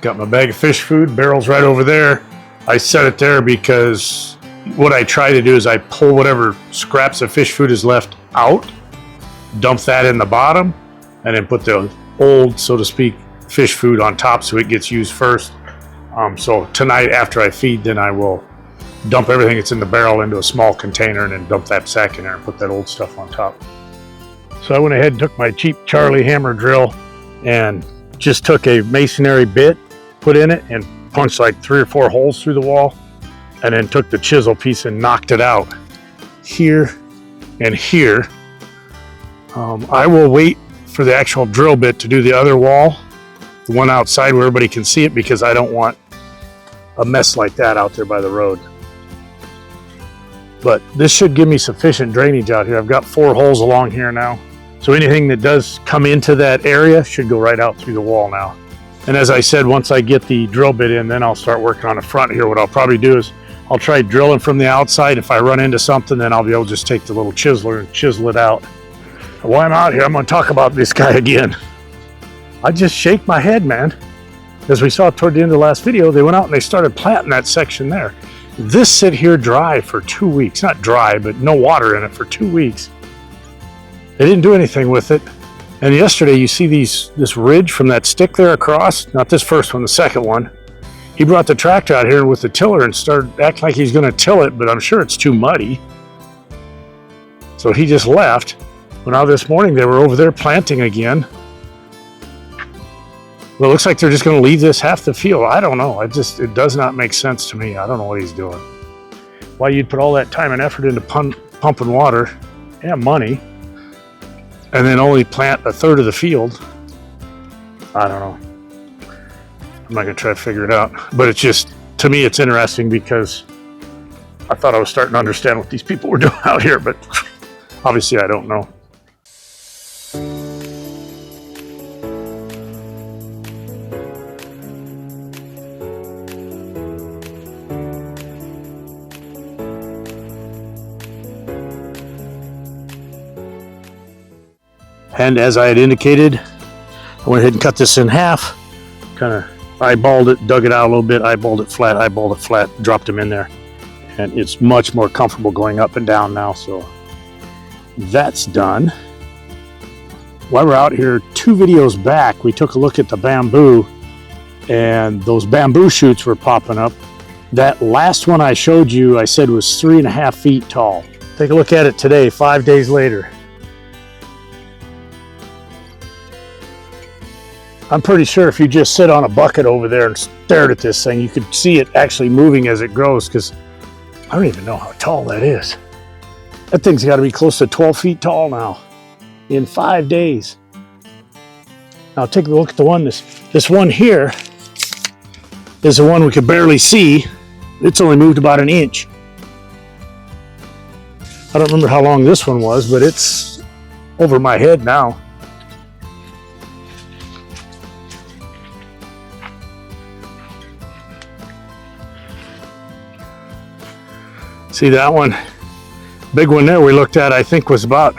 Got my bag of fish food, barrel's right over there. I set it there because what I try to do is I pull whatever scraps of fish food is left out, dump that in the bottom, and then put the old, so to speak, fish food on top so it gets used first. So tonight after I feed, then I will dump everything that's in the barrel into a small container and then dump that sack in there and put that old stuff on top. So I went ahead and took my cheap Charlie hammer drill and just took a masonry bit, put in it, and punched like 3 or 4 holes through the wall, and then took the chisel piece and knocked it out here and here. I will wait for the actual drill bit to do the other wall, the one outside where everybody can see it, because I don't want a mess like that out there by the road. But this should give me sufficient drainage out here. I've got 4 holes along here now. So anything that does come into that area should go right out through the wall now. And as I said, once I get the drill bit in, then I'll start working on the front here. What I'll probably do is I'll try drilling from the outside. If I run into something, then I'll be able to just take the little chiseler and chisel it out. While I'm out here, I'm going to talk about this guy again. I just shake my head, man. As we saw toward the end of the last video, they went out and they started planting that section there. This sit here dry for 2 weeks. Not dry, but no water in it for 2 weeks. They didn't do anything with it. And yesterday you see this ridge from that stick there across, not this first one, the second one. He brought the tractor out here with the tiller and started acting like he's going to till it, but I'm sure it's too muddy. So he just left. Well, now this morning they were over there planting again. Well, it looks like they're just going to leave this half the field. I don't know. It does not make sense to me. I don't know what he's doing. Why you'd put all that time and effort into pumping water and money, and then only plant 1/3 of the field. I don't know. I'm not gonna try to figure it out, but it's just, to me, it's interesting because I thought I was starting to understand what these people were doing out here, but obviously I don't know. And as I had indicated, I went ahead and cut this in half, kind of eyeballed it, dug it out a little bit, eyeballed it flat, dropped them in there. And it's much more comfortable going up and down now, so that's done. While we're out here, 2 videos back, we took a look at the bamboo, and those bamboo shoots were popping up. That last one I showed you, I said was 3.5 feet tall. Take a look at it today, 5 days later. I'm pretty sure if you just sit on a bucket over there and stared at this thing, you could see it actually moving as it grows, because I don't even know how tall that is. That thing's got to be close to 12 feet tall now in 5 days. Now take a look at the one, this one here is the one we could barely see. It's only moved about 1 inch. I don't remember how long this one was, but it's over my head now. See that one? Big one there we looked at, I think was about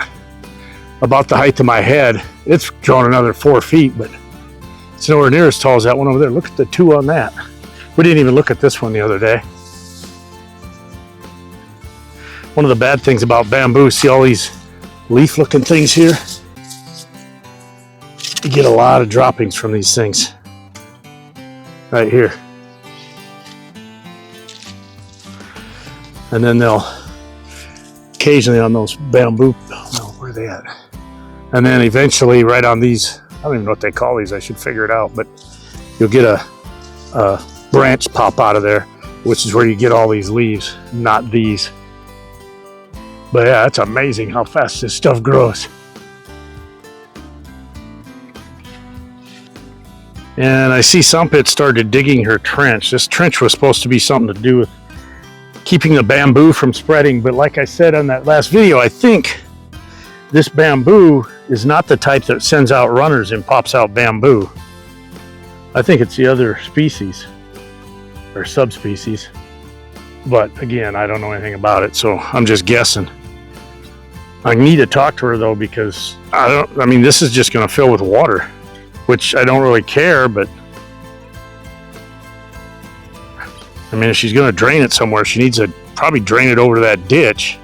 the height of my head. It's grown another 4 feet, but it's nowhere near as tall as that one over there. Look at the 2 on that. We didn't even look at this one the other day. One of the bad things about bamboo, see all these leaf looking things here? You get a lot of droppings from these things. Right here. And then they'll occasionally on those bamboo, oh, where are they at? And then eventually right on these, I don't even know what they call these, I should figure it out, but you'll get a branch pop out of there, which is where you get all these leaves, not these. But yeah, it's amazing how fast this stuff grows. And I see Sumpit started digging her trench. This trench was supposed to be something to do with keeping the bamboo from spreading, but like I said on that last video, I think this bamboo is not the type that sends out runners and pops out bamboo. I think it's the other species or subspecies, but again, I don't know anything about it, so I'm just guessing. I need to talk to her though, because I mean, this is just going to fill with water, which I don't really care, but I mean, if she's going to drain it somewhere, she needs to probably drain it over to that ditch,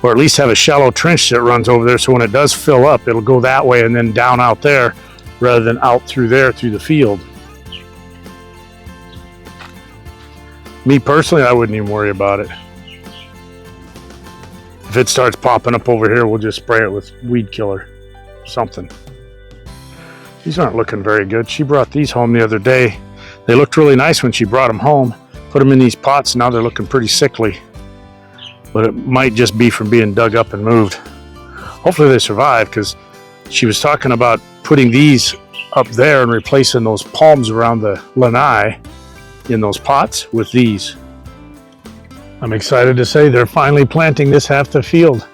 or at least have a shallow trench that runs over there, so when it does fill up, it'll go that way and then down out there rather than out through there through the field. Me personally, I wouldn't even worry about it. If it starts popping up over here, we'll just spray it with weed killer, something. These aren't looking very good. She brought these home the other day. They looked really nice when she brought them home. Put them in these pots, now they're looking pretty sickly. But it might just be from being dug up and moved. Hopefully they survive, because she was talking about putting these up there and replacing those palms around the lanai in those pots with these. I'm excited to say they're finally planting this half the field.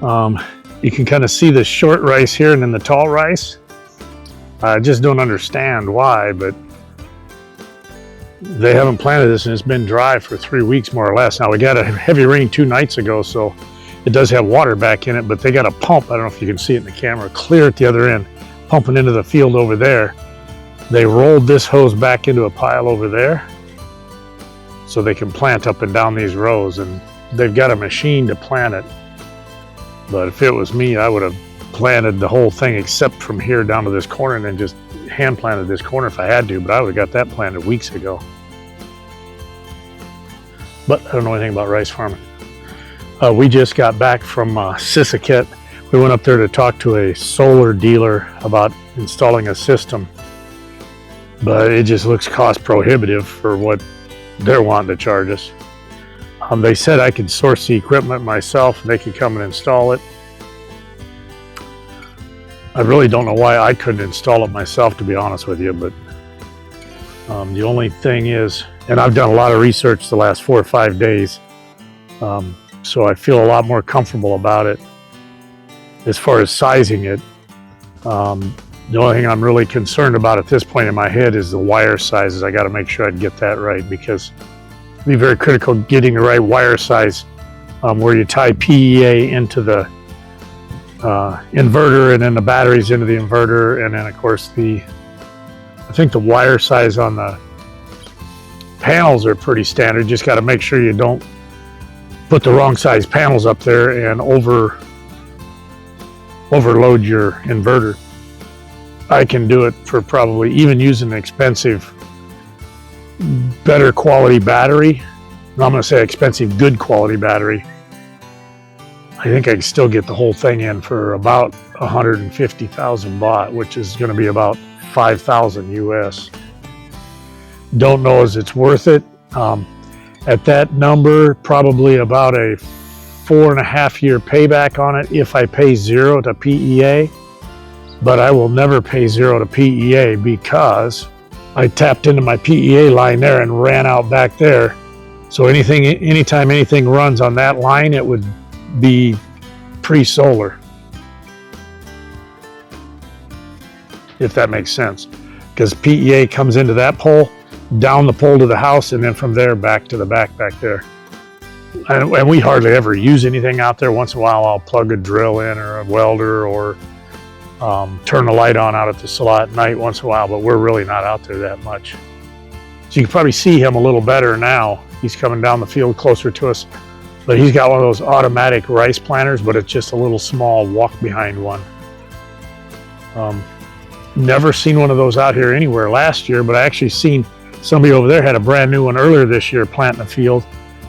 You can kind of see the short rice here and then the tall rice. I just don't understand why, but they haven't planted this and it's been dry for 3 weeks more or less. Now we got a heavy rain 2 nights ago, so it does have water back in it, but they got a pump, I don't know if you can see it in the camera, clear at the other end, pumping into the field over there. They rolled this hose back into a pile over there so they can plant up and down these rows, and they've got a machine to plant it. But if it was me, I would have planted the whole thing except from here down to this corner and then just hand planted this corner if I had to, but I would have got that planted weeks ago. But I don't know anything about rice farming. We just got back from Sisaket. We went up there to talk to a solar dealer about installing a system, but it just looks cost prohibitive for what they're wanting to charge us. They said I could source the equipment myself and they could come and install it. I really don't know why I couldn't install it myself, to be honest with you, but the only thing is, and I've done a lot of research the last 4 or 5 days, so I feel a lot more comfortable about it. As far as sizing it, the only thing I'm really concerned about at this point in my head is the wire sizes. I got to make sure I get that right, because it'll be very critical getting the right wire size where you tie PEA into the inverter and then the batteries into the inverter, and then of course I think the wire size on the panels are pretty standard. Just got to make sure you don't put the wrong size panels up there and overload your inverter. I can do it for probably, even using an expensive, better quality battery. And I'm going to say expensive, good quality battery. I think I can still get the whole thing in for about 150,000 baht, which is going to be about 5,000 US. Don't know as it's worth it. At that number, probably about a 4.5 year payback on it if I pay 0 to PEA. But I will never pay 0 to PEA because I tapped into my PEA line there and ran out back there. So anytime anything runs on that line, it would be pre-solar, if that makes sense, because PEA comes into that pole, down the pole to the house, and then from there back to the back there. And we hardly ever use anything out there. Once in a while I'll plug a drill in or a welder, or turn the light on out at the salon at night once in a while, but we're really not out there that much. So you can probably see him a little better now. He's coming down the field closer to us, but he's got one of those automatic rice planters, but it's just a little small walk behind one. Never seen one of those out here anywhere last year, but I actually seen somebody over there had a brand new one earlier this year planting a field,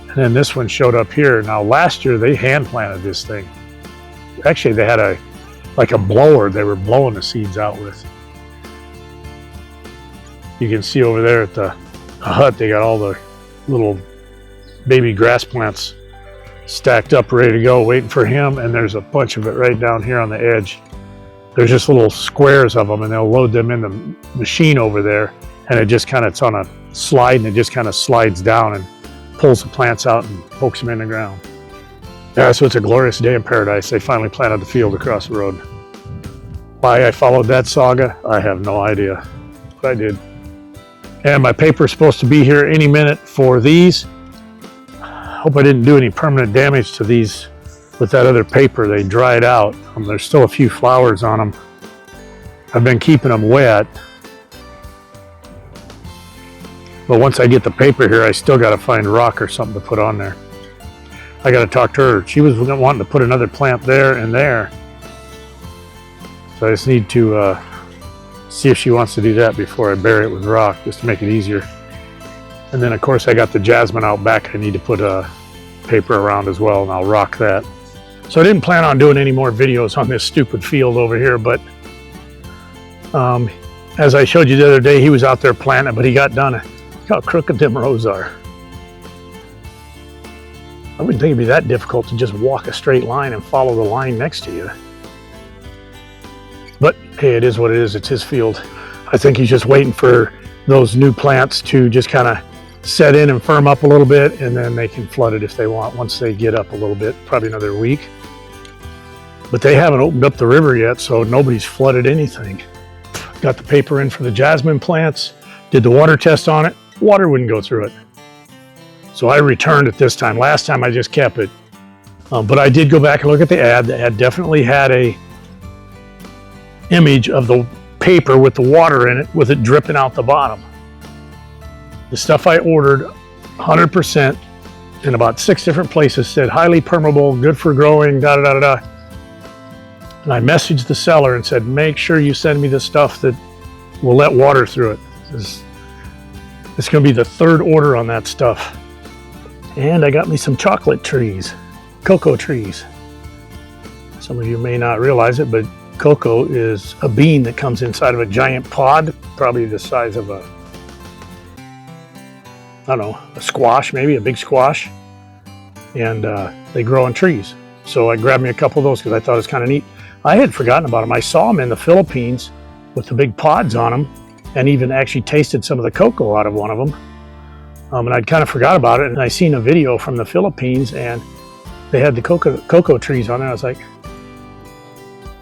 and then this one showed up here. Now last year they hand planted this thing. Actually they had like a blower they were blowing the seeds out with. You can see over there at the hut they got all the little baby grass plants stacked up ready to go waiting for him, and there's a bunch of it right down here on the edge. There's just little squares of them, and they'll load them in the machine over there, and it just kind of, it's on a slide, and it just kind of slides down and pulls the plants out and pokes them in the ground. Yeah, so it's a glorious day in paradise. They finally planted the field across the road. Why I followed that saga, I have no idea, but I did. And my paper is supposed to be here any minute for these. Hope I didn't do any permanent damage to these with that other paper. They dried out. There's still a few flowers on them. I've been keeping them wet. But once I get the paper here, I still got to find rock or something to put on there. I got to talk to her. She was wanting to put another plant there and there. So I just need to see if she wants to do that before I bury it with rock, just to make it easier. And then of course I got the jasmine out back I need to put paper around as well, and I'll rock that. So I didn't plan on doing any more videos on this stupid field over here, but as I showed you the other day, he was out there planting, but he got done. Look how crooked them rows are. I wouldn't think it'd be that difficult to just walk a straight line and follow the line next to you. But hey, it is what it is. It's his field. I think he's just waiting for those new plants to just kind of set in and firm up a little bit, and then they can flood it if they want once they get up a little bit, probably another week. But they haven't opened up the river yet, so nobody's flooded anything. Got the paper in for the jasmine plants, did the water test on it, water wouldn't go through it. So I returned it this time. Last time I just kept it. But I did go back and look at the ad. The ad definitely had a image of the paper with the water in it, with it dripping out the bottom. The stuff I ordered, 100% in about 6 different places, said highly permeable, good for growing, da da da da. And I messaged the seller and said, make sure you send me the stuff that will let water through it. It's going to be the 3rd order on that stuff. And I got me some chocolate trees, cocoa trees. Some of you may not realize it, but cocoa is a bean that comes inside of a giant pod, probably the size of a, I don't know, a squash, maybe a big squash. And they grow on trees. So I grabbed me a couple of those because I thought it was kind of neat. I had forgotten about them. I saw them in the Philippines with the big pods on them, and even actually tasted some of the cocoa out of one of them. And I'd kind of forgot about it, and I seen a video from the Philippines, and they had the cocoa trees on there. I was like,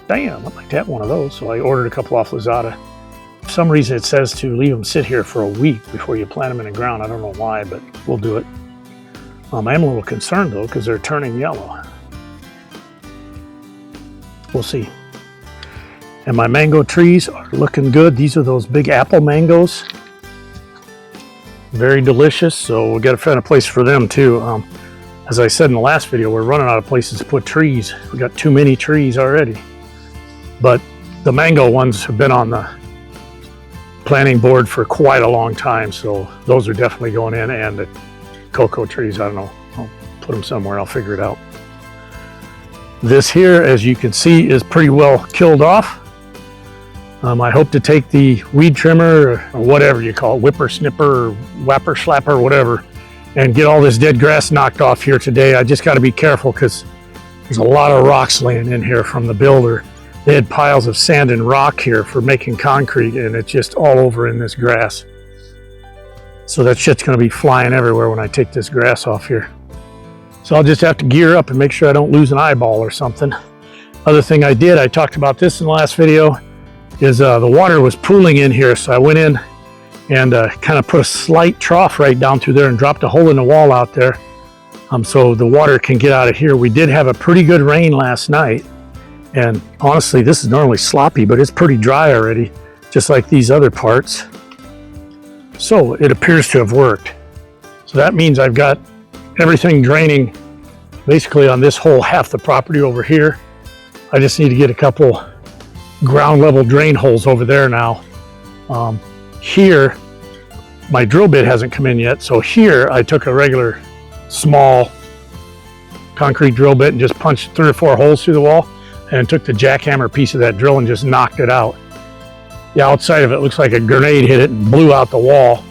damn, I'd like to have one of those. So I ordered a couple off Lazada. For some reason it says to leave them sit here for a week before you plant them in the ground. I don't know why, but we'll do it. I am a little concerned though, because they're turning yellow. We'll see. And my mango trees are looking good. These are those big apple mangoes. Very delicious, so we'll get to find a place for them too. As I said in the last video, we're running out of places to put trees. We got too many trees already. But the mango ones have been on the planting board for quite a long time, so those are definitely going in. And the cocoa trees, I don't know, I'll put them somewhere, I'll figure it out. This here, as you can see, is pretty well killed off. I hope to take the weed trimmer, or whatever you call it, whipper snipper, or whapper slapper, whatever, and get all this dead grass knocked off here today. I just got to be careful because there's a lot of rocks laying in here from the builder. They had piles of sand and rock here for making concrete, and it's just all over in this grass. So that shit's going to be flying everywhere when I take this grass off here. So I'll just have to gear up and make sure I don't lose an eyeball or something. Other thing I did, I talked about this in the last video, is the water was pooling in here. So I went in and kind of put a slight trough right down through there and dropped a hole in the wall out there, so the water can get out of here. We did have a pretty good rain last night, and honestly this is normally sloppy, but it's pretty dry already, just like these other parts. So it appears to have worked. So that means I've got everything draining basically on this whole half the property over here. I just need to get a couple ground level drain holes over there now. Here my drill bit hasn't come in yet, so here I took a regular small concrete drill bit and just punched 3 or 4 holes through the wall, and took the jackhammer piece of that drill and just knocked it out. The outside of it looks like a grenade hit it and blew out the wall,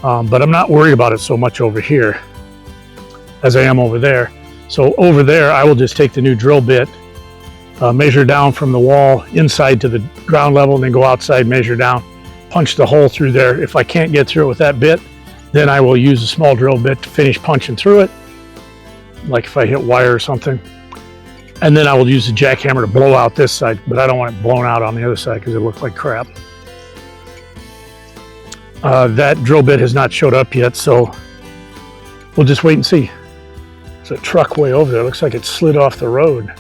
but I'm not worried about it so much over here as I am over there. So over there I will just take the new drill bit, measure down from the wall inside to the ground level, and then go outside, measure down, punch the hole through there. If I can't get through it with that bit, then I will use a small drill bit to finish punching through it, like if I hit wire or something. And then I will use the jackhammer to blow out this side, but I don't want it blown out on the other side because it looks like crap. That drill bit has not showed up yet, so we'll just wait and see. There's a truck way over there. Looks like it slid off the road.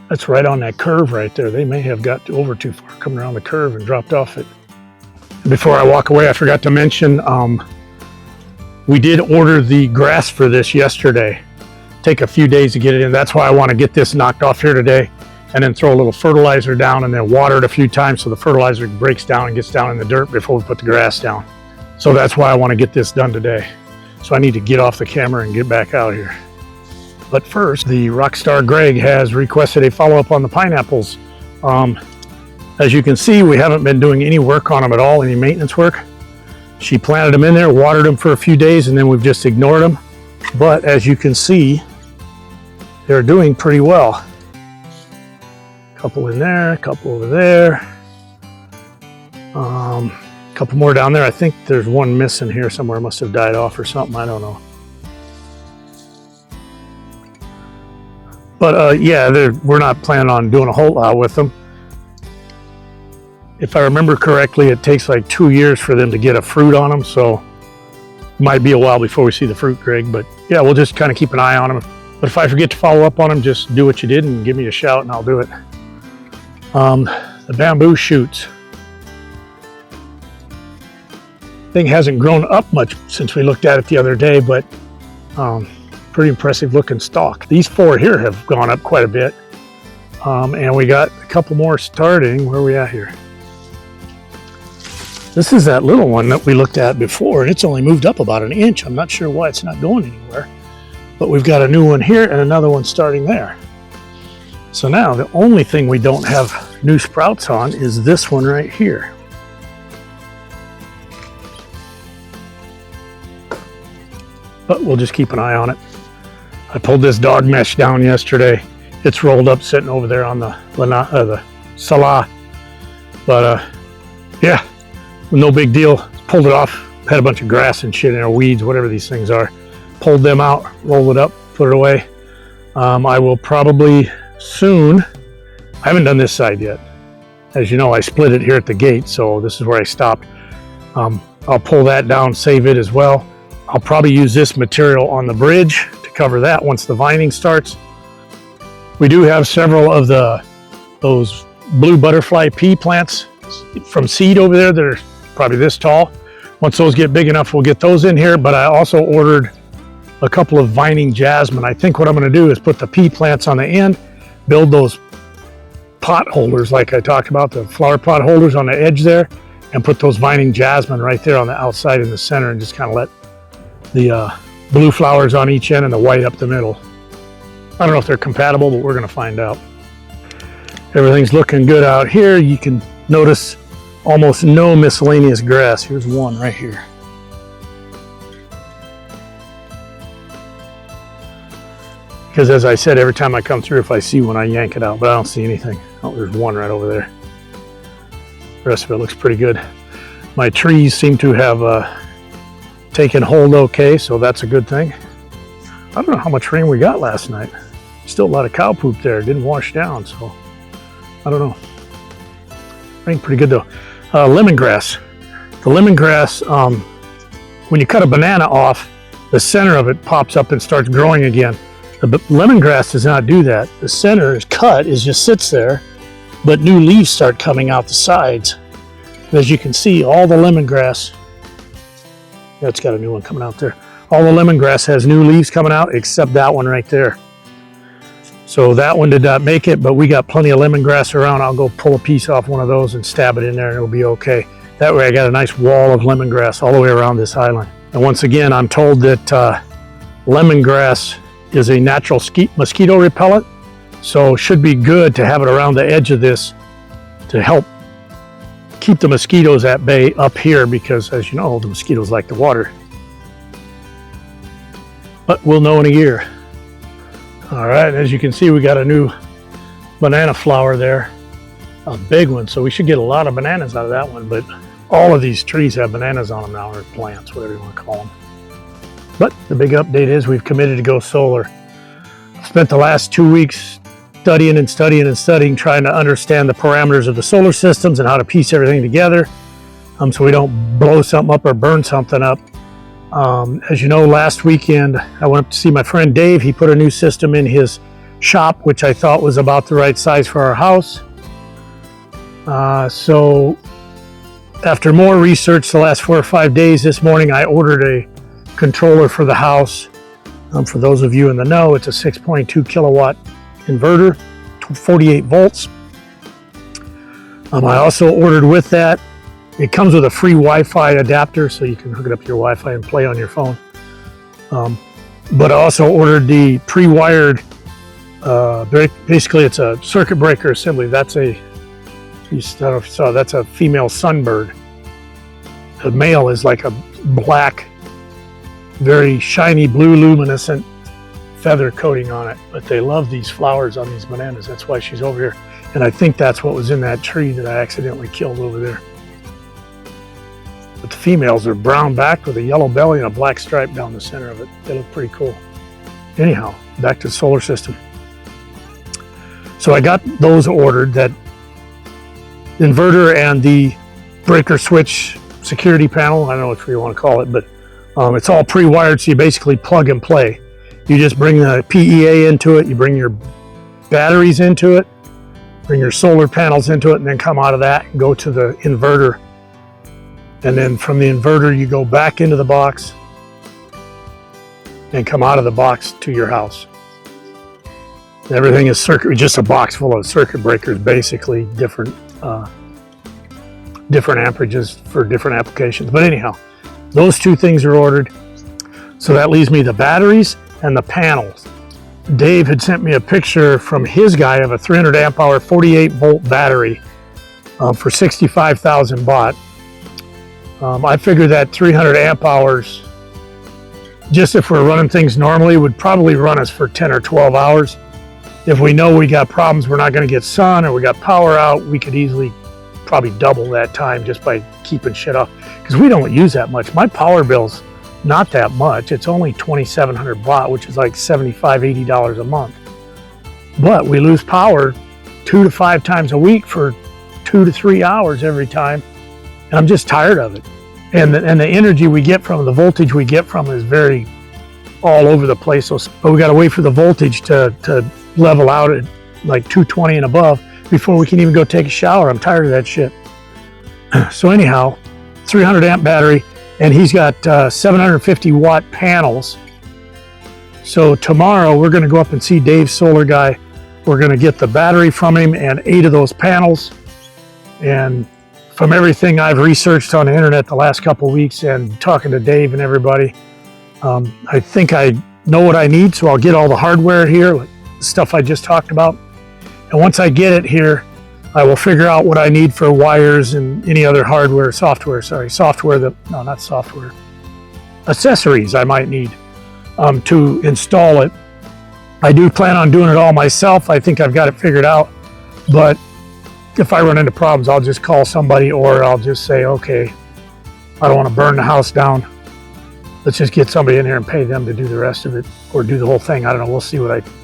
That's right on that curve right there. They may have got over too far coming around the curve and dropped off it. Before I walk away, I forgot to mention, we did order the grass for this yesterday. Take a few days to get it in. That's why I want to get this knocked off here today, and then throw a little fertilizer down and then water it a few times so the fertilizer breaks down and gets down in the dirt before we put the grass down. So that's why I want to get this done today. So I need to get off the camera and get back out here. But first, the Rockstar Greg has requested a follow-up on the pineapples. As you can see, we haven't been doing any work on them at all, any maintenance work. She planted them in there, watered them for a few days, and then we've just ignored them. But as you can see, they're doing pretty well. A couple in there, a couple over there. A couple more down there. I think there's one missing here somewhere. Must have died off or something. I don't know. But yeah, we're not planning on doing a whole lot with them. If I remember correctly, it takes like 2 years for them to get a fruit on them, so it might be a while before we see the fruit, Greg. But yeah, we'll just kind of keep an eye on them. But if I forget to follow up on them, just do what you did and give me a shout and I'll do it. The bamboo shoots. Thing hasn't grown up much since we looked at it the other day, but pretty impressive looking stalk. These 4 here have gone up quite a bit. And we got a couple more starting. Where are we at here? This is that little one that we looked at before, and it's only moved up about 1 inch. I'm not sure why it's not going anywhere. But we've got a new one here and another one starting there. So now the only thing we don't have new sprouts on is this one right here. But we'll just keep an eye on it. I pulled this dog mesh down yesterday. It's rolled up sitting over there on the Salah. But yeah, no big deal. Pulled it off. Had a bunch of grass and shit in there, weeds, whatever these things are. Pulled them out, rolled it up, put it away. I will probably soon, I haven't done this side yet. As you know, I split it here at the gate, so this is where I stopped. I'll pull that down, save it as well. I'll probably use this material on the bridge to cover that once the vining starts. We do have several of those blue butterfly pea plants from seed over there. They're probably this tall. Once those get big enough, we'll get those in here. But I also ordered a couple of vining jasmine. I think what I'm going to do is put the pea plants on the end, build those pot holders like I talked about, the flower pot holders on the edge there, and put those vining jasmine right there on the outside in the center, and just kind of let the blue flowers on each end and the white up the middle. I don't know if they're compatible, but we're going to find out. Everything's looking good out here. You can notice almost no miscellaneous grass. Here's one right here. Because as I said, every time I come through, if I see one, I yank it out, but I don't see anything. Oh, there's one right over there. The rest of it looks pretty good. My trees seem to have taken hold okay, so that's a good thing. I don't know how much rain we got last night. Still a lot of cow poop there. It didn't wash down, so I don't know. Rained pretty good though. Lemongrass. The lemongrass, when you cut a banana off, the center of it pops up and starts growing again. The lemongrass does not do that. The center is cut, it just sits there, but new leaves start coming out the sides. And as you can see, all the lemongrass, yeah, it's got a new one coming out there. All the lemongrass has new leaves coming out except that one right there. So that one did not make it, but we got plenty of lemongrass around. I'll go pull a piece off one of those and stab it in there and it'll be okay. That way I got a nice wall of lemongrass all the way around this island. And once again, I'm told that lemongrass is a natural mosquito repellent, so should be good to have it around the edge of this to help keep the mosquitoes at bay up here, because as you know, the mosquitoes like the water. But we'll know in a year. All right, as you can see, we got a new banana flower there, a big one, so we should get a lot of bananas out of that one. But all of these trees have bananas on them now, or plants, whatever you want to call them. But the big update is we've committed to go solar. Spent the last 2 weeks studying and studying and studying, trying to understand the parameters of the solar systems and how to piece everything together, so we don't blow something up or burn something up. As you know, last weekend I went up to see my friend Dave. He put a new system in his shop, which I thought was about the right size for our house. So after more research the last 4 or 5 days, this morning I ordered a controller for the house. For those of you in the know, it's a 6.2 kilowatt inverter, 48 volts. I also ordered with that, it comes with a free Wi-Fi adapter, so you can hook it up to your Wi-Fi and play on your phone. But I also ordered the pre-wired, basically it's a circuit breaker assembly. That's a, I don't know if you saw, that's a female sunbird. The male is like a black, very shiny blue luminescent feather coating on it, but they love these flowers on these bananas. That's why she's over here. And I think that's what was in that tree that I accidentally killed over there. But the females are brown backed with a yellow belly and a black stripe down the center of it. They look pretty cool. Anyhow, back to the solar system. So I got those ordered, that inverter and the breaker switch security panel. I don't know what you want to call it, but it's all pre-wired, so you basically plug and play. You just bring the PEA into it, you bring your batteries into it, bring your solar panels into it, and then come out of that and go to the inverter. And then from the inverter, you go back into the box and come out of the box to your house. Everything is just a box full of circuit breakers, basically different amperages for different applications. But anyhow, those two things are ordered. So that leaves me the batteries and the panels. Dave had sent me a picture from his guy of a 300 amp hour 48 volt battery for 65,000 baht. I figured that 300 amp hours, just if we're running things normally, would probably run us for 10 or 12 hours. If we know we got problems, we're not going to get sun or we got power out, we could easily probably double that time just by keeping shit off, because we don't use that much. My power bill's not that much. It's only 2,700 baht, which is like $75, $80 a month. But we lose power 2 to 5 times a week for 2 to 3 hours every time. And I'm just tired of it. And the energy we get from, the voltage we get from is very all over the place. So, but we got to wait for the voltage to level out at like 220 and above before we can even go take a shower. I'm tired of that shit. So anyhow, 300 amp battery, and he's got 750 watt panels. So tomorrow we're going to go up and see Dave's solar guy. We're going to get the battery from him and 8 of those panels. And from everything I've researched on the internet the last couple of weeks and talking to Dave and everybody, I think I know what I need. So I'll get all the hardware here, like the stuff I just talked about. And once I get it here, I will figure out what I need for wires and any other hardware, accessories I might need to install it. I do plan on doing it all myself. I think I've got it figured out, but if I run into problems, I'll just call somebody, or I'll just say, okay, I don't want to burn the house down. Let's just get somebody in here and pay them to do the rest of it, or do the whole thing. I don't know. We'll see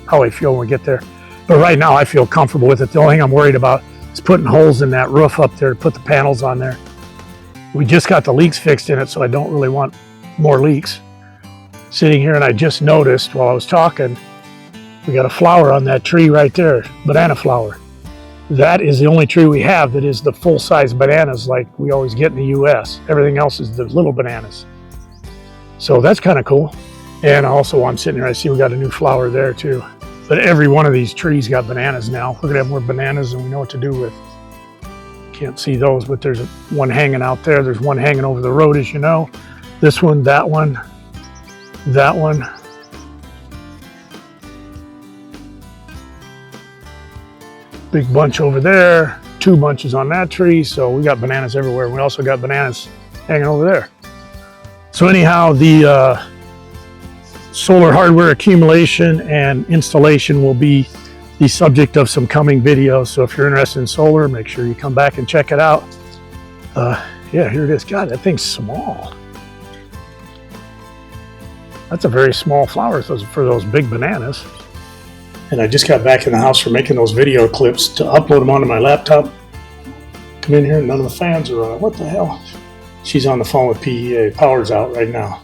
how I feel when we get there. But right now I feel comfortable with it. The only thing I'm worried about is putting holes in that roof up there to put the panels on there. We just got the leaks fixed in it, so I don't really want more leaks. Sitting here, and I just noticed while I was talking, we got a flower on that tree right there, banana flower. That is the only tree we have that is the full-size bananas like we always get in the US. Everything else is the little bananas. So that's kind of cool. And also while I'm sitting here, I see we got a new flower there too. But every one of these trees got bananas now. We're gonna have more bananas than we know what to do with. Can't see those, but there's one hanging out there. There's one hanging over the road, as you know. This one, that one, that one. Big bunch over there, 2 bunches on that tree. So we got bananas everywhere. We also got bananas hanging over there. So anyhow, the solar hardware accumulation and installation will be the subject of some coming videos. So if you're interested in solar, make sure you come back and check it out. Yeah, here it is. God, that thing's small. That's a very small flower for those big bananas. And I just got back in the house for making those video clips to upload them onto my laptop. Come in here and none of the fans are on. What the hell? She's on the phone with PEA. Power's out right now.